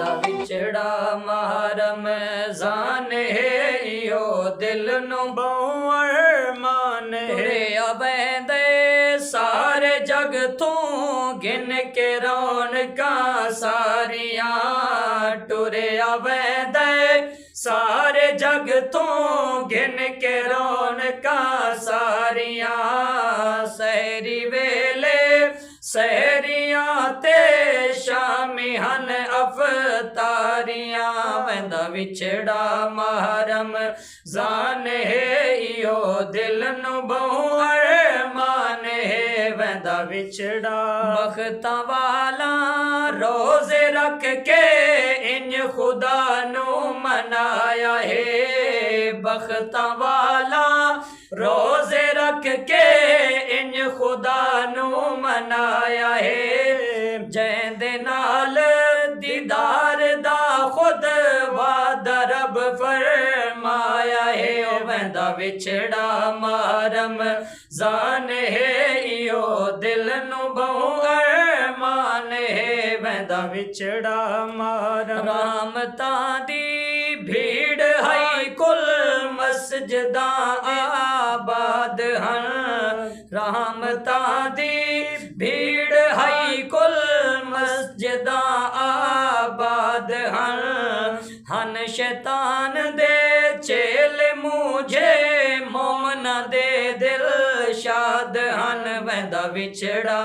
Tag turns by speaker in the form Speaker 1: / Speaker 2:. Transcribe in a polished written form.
Speaker 1: वैंदा विछड़ा महरम जाने इहो दिल नू बहु अरमान है वैंदे सारे जग तू गिन के रौनकां सारियां टुरिया वैंदे सारे जग तू गिन के रौनकां सारियां सहरी वेले सहरियां ते शामी हन अफतारियां वैंदा विछड़ा महरम जाने इहो दिल नू बहु अरमान है वैंदा विछड़ा बख्तां वाला रोजे रख के इंज खुदा नू मनाया है बख्तां वाला रोजे रख के इंज खुदा नू मनाया है जैंदे नाल दीदार दा खुद वादा रब फरमाया है वैंदा विछड़ा महरम जान है इहो दिल नू बहु अरमान है वैंदा विछड़ा महरम रहमतां दी भीड़ है कुल मस्जिदां आबाद हन रहमतां दी भीड़ है कुल मस्जिदां आबाद हन शैतान दे चेल मुझे मोमना दे दिल शाद हन वैंदा विछड़ा